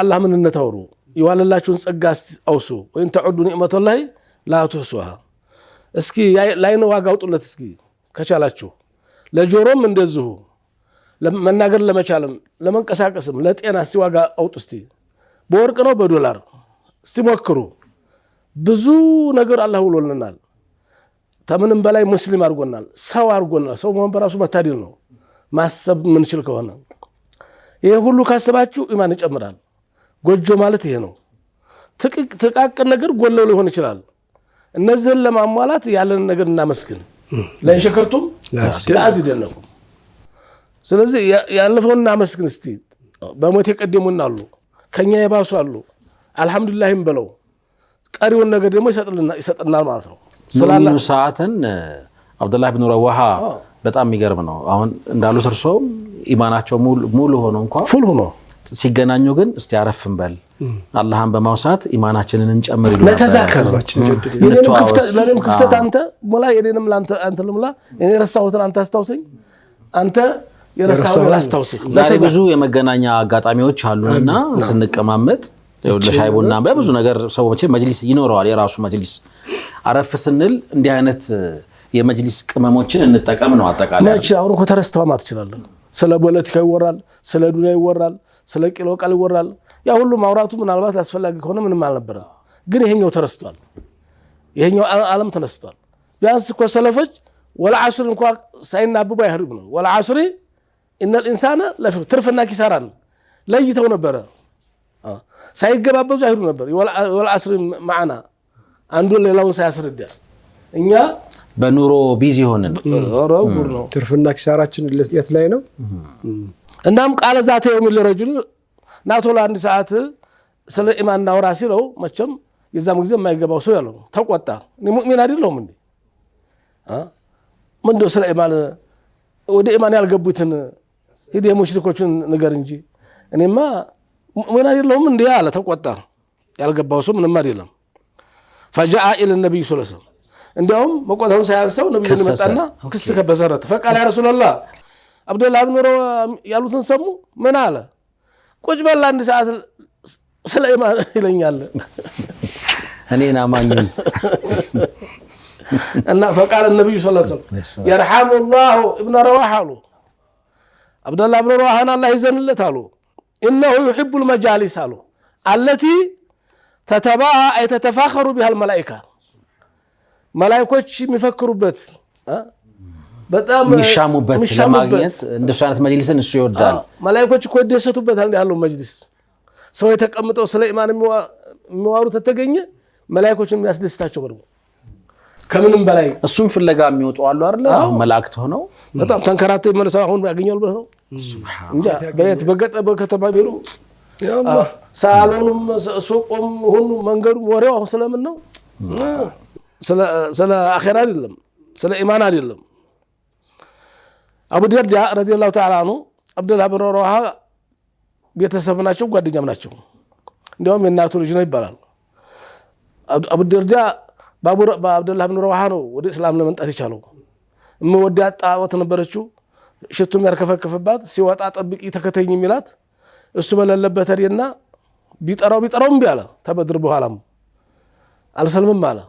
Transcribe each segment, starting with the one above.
الله من النتورو يوالله لاشون ጸጋስ አውሱ ወይን ተዑዱ ኒዕመተላሂ ላ ትህሱሃ እስኪ ላይን ዋጋ አውጡለት እስኪ ከቻላችሁ ለጆሮም እንደዚሁ ለመናገር ለመቻልም ለመንቀሳቀስም ለጤና ሲዋጋ አውጡ እስቲ በወርቅ ነው በዶላር እስቲ ሞክሩ ብዙ ነገር አላህ ወሎልናል ተምንም በላይ ሙስሊም አርጎናል ሰው አርጎናል ሰው መሆን በራሱ መታደል ነው ማሰብ ምን ይችል ከሆነ ይሄ ሁሉ ካሰባችሁ ኢማን ይጨምራል ጎጆ ማለት ይሄ ነው ተቃቀን ነገር ጎለው ሊሆን ይችላል እነዚህን ለማሟላት ያለን ነገር እናመስግን ለሽከርቱም ለአዚደነኩም ስለዚህ ያለፈውና እናመስግን እስቲ በሞት የቀደሙና አሉ ከኛ የባሱ አሉ አልহামዱሊላህም በለው ቀሪውን ነገር ደግሞ ይሰጥናል ማለት ነው ሰላላሁ ሰዓተን አብዱላህ ኢብኑ ረዋሃ በጣም የሚገርም ነው አሁን እንዳሉት እርሶ ኢማናቸው ሙሉ ሆኖ እንኳን ፉል ሆኖ ሲገናኙ ግን እስቲ አረፍን በል አላህን በማውሳት ኢማናችንን እንጨምር ይላል ለተዛከራችን ለኔም ክፍተት አንተ ሞላ የኔንም ላንተ አንተ ለምላ እኔ ረሳሁትን አንተ አስተውሰኝ አንተ የረሳሁትን አስተውሰኝ ዛሬ ብዙ የመገናኛ አጋጣሚዎች አሉና ስንቀማመጥ ለሻይ ቡና በብዙ ነገር ሰዎች መጅሊስ ይኖራል የራሱ መጅሊስ አረፍ ስንል እንዲህ አይነት የመጅሊስ ቅመሞችን እንጠቀም ነው አጠቃላይ ማቻ አሁን እኮ ተረስተው ማለት ይችላል ስለ ፖለቲካ ይወራል ስለ ዱንያ ይወራል ስለ ቂሎ ቃል ይወራል ያ ሁሉ ማውራቱ ምናልባት አስፈላጊ ከሆነ ምንም አልነበረም ግን ይሄኛው ተረስቷል ይሄኛው ዓለም ተነስቷል ቢያንስ እኮ ሰለፎች ወልዓስር እንኳን ሳይናብቡ አይህርብ ነው ወልዓስሪ ان الانسان لفي ትርፍና ኪሳራን ለይተው ነበር ሳይገባበዙ አይሩ ነበር ወልዓስር معنا አንዱ ሌላውን ሳያስረዳ እኛ በኑሮ ቢዚ ሆነን ነው ትርፍና ኪሳራችን የት ላይ ነው እናም ቃለ ዛተ የውም ለረጁል ናቶላ አንድ ሰዓት ስለ ኢማን ናውራ ሲለው መቼም የዛም ጊዜ የማይገባው ሰው ያለው ተቆጣ እኔ ሙእሚን አይደለሁም እንዴ ምንድነው ስለ ኢማን ወደ ኢማን ያልገቡትን ሂድ የሙሽሪኮችን ነገር እንጂ እኔማ ሙእሚን አይደለሁም እንዴ አለ ተቆጣ ያልገባው ሰው ምንም አይደለም فجاء الى النبي صلى الله عليه وسلم እንዲያውም መቆጣውን ሳያንሰው ነብዩ መጣና ክስ ከበሰረት فقال يا رسول الله عبد الله بن رو ያሉትን ሰሙ ምን አለ ቁጭ በል አንድ ሰዓት ስለ ኢማን ይለኛል እኔና ማኝን እና فقال النبي صلى الله عليه وسلم يرحم الله ابن رواحه عبد الله بن رواحه الله يزنለት አሉ انه يحب المجالس አሉ التي تتباهى اي تتفاخر بها الملائكه ملائكه የሚፈክሩበት በጣም ሚሻሙበት ለማግኘት እንደሱ አይነት መጅሊስን እሱ ይወዳል መላእክቶች እኮ ደሰቱበታል ያለው መጅሊስ ሰው የተቀመጠው ስለ ኢማን የሚዋሩ ተተገኘ መላእክቶችን የሚያስደስታቸው ነው ከምንም በላይ እሱም ፍለጋ የሚወጡ አሉ አይደል አሁን መላእክት ሆነው በጣም ተንከራተው ይመለሳው አሁን ያገኛሉ ነው ሱብሃን እንጃ በየት በገጠ በከተማ ቢሉ ያአላህ ሳሎኑም ሱቁም ሁሉ መንገዱ ወሬው አሁን ስለምን ነው ስለ አኺራ አይደለም ስለ ኢማን አይደለም አቡ ደርዳ ረዲየላሁ ተዓላ አንሁ አብዱላህ ብን ረዋሃ ቤተሰብናቸው ጓደኛም ናቸው እንዲያውም የናቱ ልጅ ነው ይባላል አቡ ደርዳ በአብዱላህ ብን ረዋሃ ነው ወደ እስላም ለመንጣት ይቻለው እምወዳት ጣዖት ነበረችው ሽቱም ያርከፈከፈባት ሲወጣ ጠብቂ ተከተኝ የሚላት እሱ በለለበት አይደና ቢጠራው ቢያለ ተበድር በኋላም አልሰልምም አለ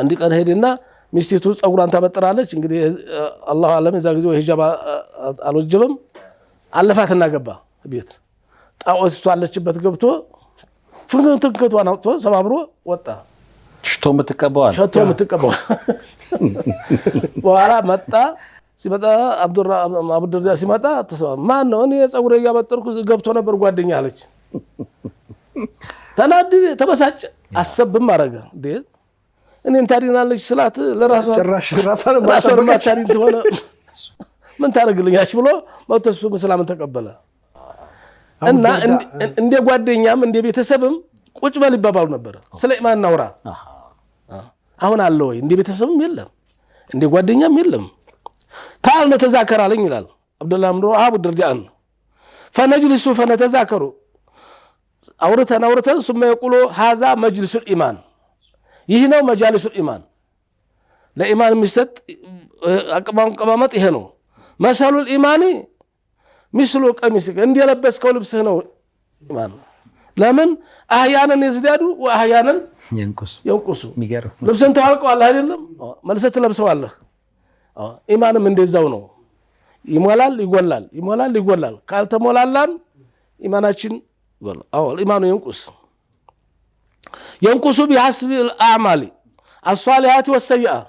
አንድ ቀን ሄድና ሚስቲቱ ጸጉራን ታበጥራለች እንግዲህ አላህ አለም እዛ ጊዜ ሂጃብ አልወጀበም አለፋትና ገባ ቤት ጣዖት አለችበት ገብቶ ፍንትንከቷን አውጥቶ ሰባብሮ ወጣ ሽቶ ምትቀበው በኋላ መጣ ሲመጣ አብዱርዳ ሲመጣ ማን ነው እኔ ጸጉሬ ያበጥርኩ ገብቶ ነበር ጓደኛ አለች ተናድ ተበሳጨ አሰብም አረገ እንዴ እኔን ታዲናለች ስላት ለራሷ ራሷን ማታሪን ተሆነ ምን ታረግልኛሽ ብሎ መተሱ መስላምን ተቀበለ እና እንደ ጓደኛም እንደ ቤተሰብም ቁጭ በል ይባባሉ ነበር ስለ ኢማን ናውራ አሁን አለ ወይ እንደ ቤተሰብም የለም እንደ ጓደኛም የለም ታል ነተዛከራለኝ ይላል አብዱላህ ብን ረዋሃ ደረጃን فنجلس فنتذاكر አውርተን ثم يقول هذا مجلس الايمان ይህ ነው መጃሊሱ ኢማን ለኢማን የሚሰጥ አቀማመጥ ይሄ ነው መሰሉ الإيمان مثل قميصك እንደለበስከው ልብስህ ነው ኢማን ለምን አህያንን ይዝዳዱ ወአህያንን ينقص የሚገርም ልብስን ተዋልቀዋለህ አይደለም መልሰህ ትለብሰዋለህ ኢማንም እንደዛው ነው ይሞላል ይጎላል ይሞላል ይጎላል ካልተሞላላን ኢማናችን ይጎላል ኢማኑ ينقص بحسب الاعمال الصالحات والسيئه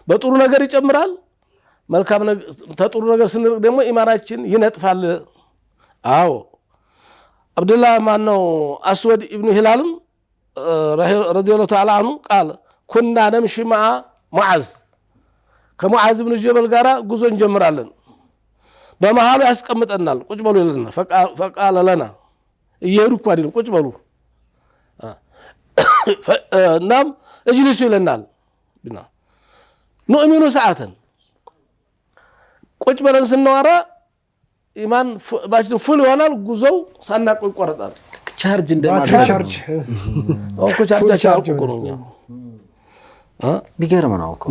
በጥሩ ነገር ይጨምራል መልካም ነገር ተጥሩ ነገር ስንርቅ ደግሞ ኢማናችን ይነጥፋል አብዱላህ ማነው አስወድ ኢብኑ ሂላልም ረዲየላሁ ተዓላ አንሁ قال كنا نمشي مع معاذ ከሙዓዝ ኢብኑ ጀበል ጋራ ጉዞ እንጀምራለን በመሃሉ ያስቀምጠናል ቁጭ በሉ ይለናል فقال لنا እየሄድኩ አይደለም ቁጭ በሉ نام اجلسوا ይለናል ብና نؤمن ساعه ቁጭ ብለን ስንወራ ኢማን ባችን ፉል ይሆናል ጉዞው ሳናቆ ይቆረጣል ቻርጅ እንደማለት ቻርጅ ቻርጅ ነው ቢገርም ነው እኮ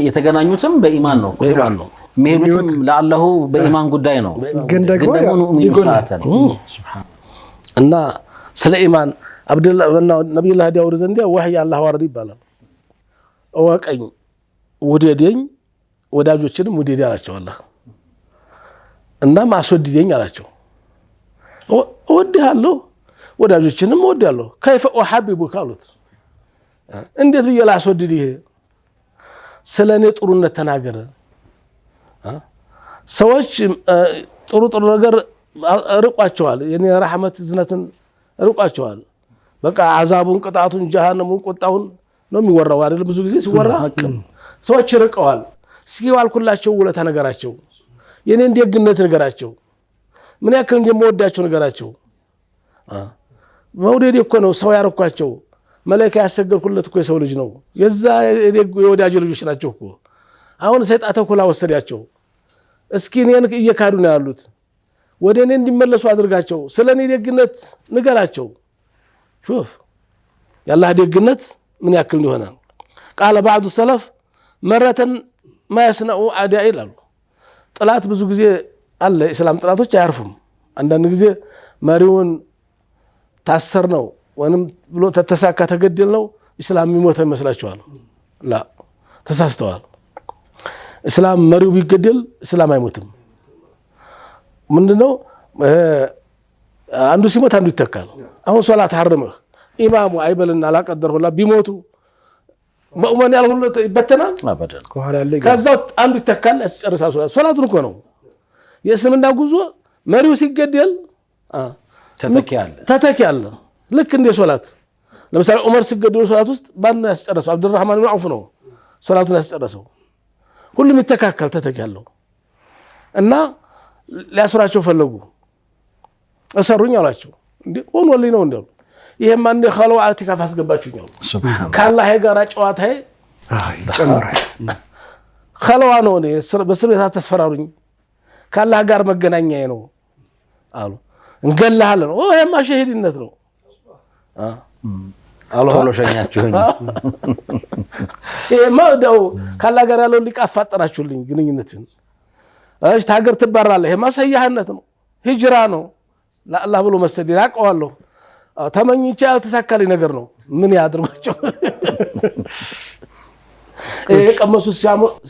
የተገናኙትም በኢማን ነው በኢማን ነው መሄዱትም ለአላሁ በኢማን ጉዳይ ነው ግን ደግሞ ሱብሃን እና ስለ ኢማን አብዱላህ ነብዩላህ ዳውድ ዘንድ ወህይ አላህ ወርድ ይባላል ወቀኝ ወደደኝ ወዳጆችንም ወደደ አላቸው አላህ እና ማስወድደኝ አላቸው ወድሃለሁ ወዳጆችንም ወድሃለሁ كيف احببك አሉት እንዴት ብዬ ላስወድድህ ስለኔ ጥሩነት ተናገረ ሰዎች ጥሩ ነገር ርቋቸዋል የኔ ረህመት ዝነትን ርቋቸዋል በቃ አዛቡን ቅጣቱን ጀሃነሙን ቁጣውን ነው የሚወራው አይደል ብዙ ጊዜ ሲወራ ሰዎች ርቀዋል እስኪ ዋልኩላቸው ውለታ ነገራቸው የኔን ደግነት ነገራቸው ምን ያክል እንደምወዳቸው ነገራቸው መውደድ እኮ ነው ሰው ያረኳቸው መላእክት ያሰገድኩለት እኮ የሰው ልጅ ነው የዛ የወዳጅ ልጆች ናቸው እኮ አሁን ሰይጣን ተኩላ ወሰዳቸው እስኪ እኔን እየካዱ ነው ያሉት ወደኔ እንዲመለሱ አድርጋቸው ስለኔ ደግነት ንገራቸው شوف ያላህ ደግነት ምን ያክል እንደሆነ قال بعض السلف مرة ما يصنع اعداء ይላሉ ጥላት ብዙ ጊዜ አለ እስላም ጥላቶች አያርፉም አንዳንድ ጊዜ መሪውን ታሰር ነው ወንም ብሎ ተተሳካ ተገደል ነው እስላም የሚሞት ይመስላችኋል لا ተሳስተዋል እስላም መሪው ቢገደል እስላም አይሞትም ምንድነው አንዱ ሲሞት አንዱ ይተካል አሁን ሶላት ሐረመህ ኢማሙ አይበልና አላቀደረውላ ቢሞቱ ሙእሚን ያልሁሉ ይበተናል አበደል ከኋላ ላይ ከዛው አንዱ ይተካል ያስጨርሳል ሶላቱን እኮ ነው የእስልምና ጉዞ መሪው ሲገደል ተተኪያለ ልክ እንደ ሶላት ለምሳሌ ዑመር ሲገደሉ ሶላት ውስጥ ባን ያስጨርሰው አብዱራህማን ኢብኑ ዐውፍ ነው ሶላቱን ያስጨርሰው ሁሉም ይተካካል ተተኪያለው እና ሊያስራቸው ፈለጉ እሰሩኝ አላቸው እንዴ ወንወልይ ነው እንደው ይሄማ እንደ ኸለው አትካፍ አስገባችሁኛል ሱብሃንአላህ ካላህ ጋር ጨዋታዬ ጨምራይ ኸለዋ ነው እኔ በስር ቤት ተስፈራሩኝ ካላህ ጋር መገናኛዬ ነው አሉ እንገላለን ይሄማ ሸሂድነት ነው አሉ ቶሎ ሸኛችሁኝ ይሄማ ደው ካላህ ጋር ያለው ሊቃፋጠናችሁልኝ ግንኙነትን እሺ ታገር ትባራለህ ይሄማ ሰያህነት ነው ሂጅራ ነው ለአላህ ብሎ መስደድ ያቀዋለሁ ተመኝቻ ያልተሳካልኝ ነገር ነው ምን ያድርጓቸው ቀመሱ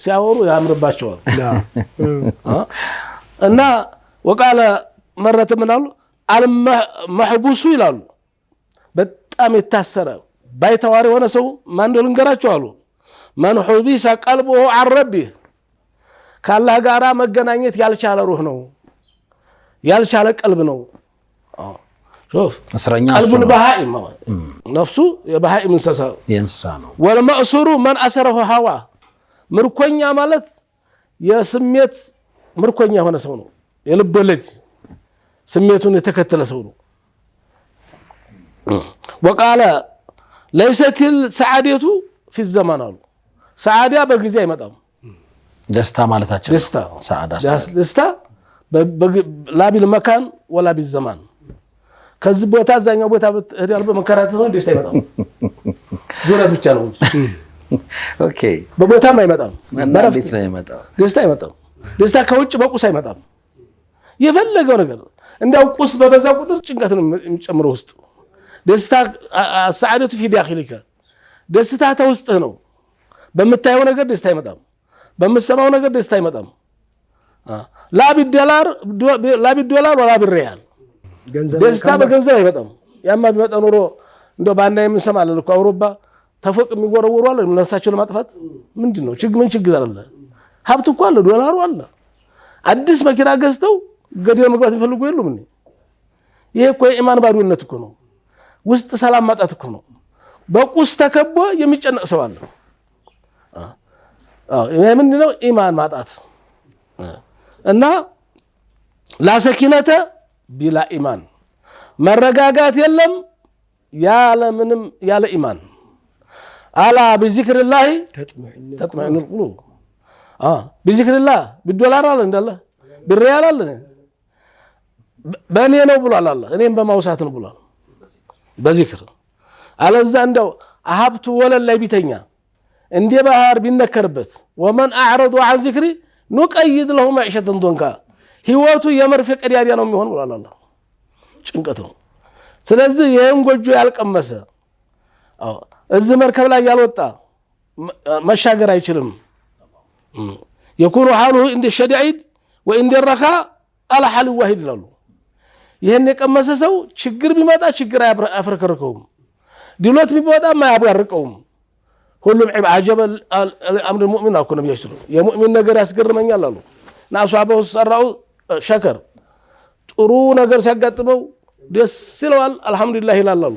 ሲያወሩ ያምርባቸዋል እና وقال مرة ምናሉ المحبوس ይላሉ በጣም የታሰረ ባይተዋሪ ሆነ ሰው ማን እንደው ልንገራቸው አሉ من حبس قلبه عن ربه ካላህ ጋራ መገናኘት ያልቻለ ሩህ ነው ያልቻለ ቀልብ ነው شوف እስረኛ قلب البهائم نفسه የበሃኢም እንስሳ የእንስሳ ነው والمأسور من أسره هوا ምርኮኛ ማለት የስሜት ምርኮኛ ሆነ ሰው ነው የልብ ወለድ ስሜቱን የተከተለ ሰው ነው وقال ليست السعادة في الزمان አሉ سعادة በጊዜ አይመጣም ደስታ ማለታቸው ደስታ ሰዓዳ ደስታ لا بالمكان ولا بالزمان ከዚህ ቦታ አዛኛው ቦታ ሄዳል በመከራተት ነው ደስታ አይመጣም ዙረት ብቻ ነው ኦኬ በቦታም አይመጣም በረፍት ነው አይመጣም ደስታ አይመጣም ደስታ ከውጭ በቁስ አይመጣም የፈለገው ነገር እንዳው ቁስ በበዛ ቁጥር ጭንቀት ነው የሚጨምረው ውስጥ ደስታ السعادة في داخلك ደስታ ተውስጥህ ነው በመታየው ነገር ደስታ አይመጣም በመሰማው ነገር ደስታ አይመጣም لا بالدولار ولا بالريال ደስታ በገንዘብ አይመጣም ያማ ቢመጣ ኖሮ እንደው ባና የምንሰማለን እኮ አውሮፓ ተፎቅ የሚወረወሩ አለ ነፍሳቸው ለማጥፋት ምንድነው ምን ችግር አለ ሀብት እኮ አለ ዶላሩ አለ አዲስ መኪና ገዝተው ገደል መግባት ይፈልጉ የሉም እንዴ ይሄ እኮ ኢማን ባዶነት እኮ ነው ውስጥ ሰላም ማጣት እኮ ነው በቁስ ተከቦ የሚጨነቅ ሰው አለ ይሄ ምንድነው ኢማን ማጣት እና ላሰኪነተ ቢላ ኢማን መረጋጋት የለም ያለ ኢማን አላ بذكرالله تطمئن القلوب بذكرالله بالدولار አለ እንዳለ بالريال አለ በእኔ ነው ብሏል አላህ እኔም በማውሳት ነው ብሏል በዚክር አለዛ እንደው ሀብቱ ወለል ላይ ቢተኛ እንደ ባህር ቢነከርበት ومن اعرض عن ذكري نقيد له معيشة ضنكا ህይወቱ የመርፌ ቀዳዳ ነው የሚሆን ብሏል አላህ ጭንቀት ነው ስለዚህ ይሄን ጎጆ ያልቀመሰ እዚህ መርከብ ላይ ያልወጣ መሻገር አይችልም يكون حاله عند الشدائد وعند الرخاء على حال واحد ይላሉ ይሄን የቀመሰ ሰው ችግር ቢመጣ ችግር አያፍረከርከውም ድሎት ቢመጣ ማያባርቀውም ሁሉም عجب الامر المؤمن አኩነ ቢያሽሩ የሙእሚን ነገር ያስገርመኛል አሉ ናሷባው ሰራው ሸከር ጥሩ ነገር ሲያጋጥመው ደስ ይለዋል አልহামዱሊላህ ይላል አሉ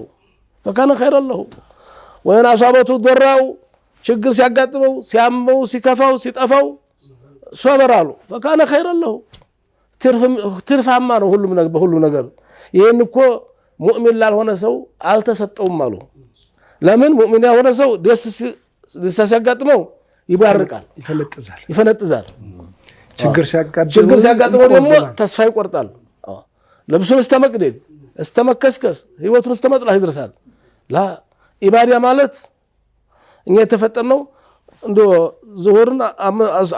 فكان خير له وين اصابته ضراو ችግር ሲያጋጥመው ሲያመው ሲከፋው ሲጠፋው ሶበር አሉ فكان خير له ትርፋማ ነው በሁሉ ነገር ይሄን እኮ ሙእሚን ላልሆነ ሰው አልተሰጠውም አሉ ለምን ሙእሚን ያልሆነ ሰው ደስ ሲያጋጥመው ይባርቃል ይፈነጥዛል ችግር ሲያጋጥመው ደግሞ ተስፋ ይቆርጣል ለብሱን እስተመቅደድ እስተመከስከስ ህይወቱን እስተመጥላ ይደርሳል ላ ኢባዳ ማለት እኛ የተፈጠነው እንዶ ዙሁርን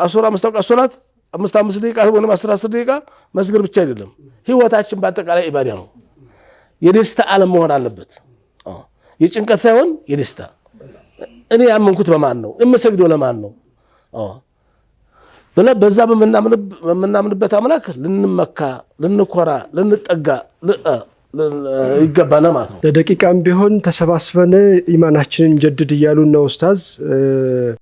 አሱራ መስተቀ ሶላት 5 ደቂቃ ወይም 10 ደቂቃ መስገድ ብቻ አይደለም ህይወታችን በአጠቃላይ ኢባዳ ነው የደስታ ዓለም መሆን አለበት የጭንቀት ሳይሆን የደስታ እኔ ያመንኩት በማን ነው እምሰግደው ለማን ነው በዛ በመናምንበት አምላክ ልንመካ ልንኮራ ልንጠጋ ይገባና ማለት ነው ለደቂቃም ቢሆን ተሰባስበን ኢማናችንን ጀድድ ይያሉና ኡስታዝ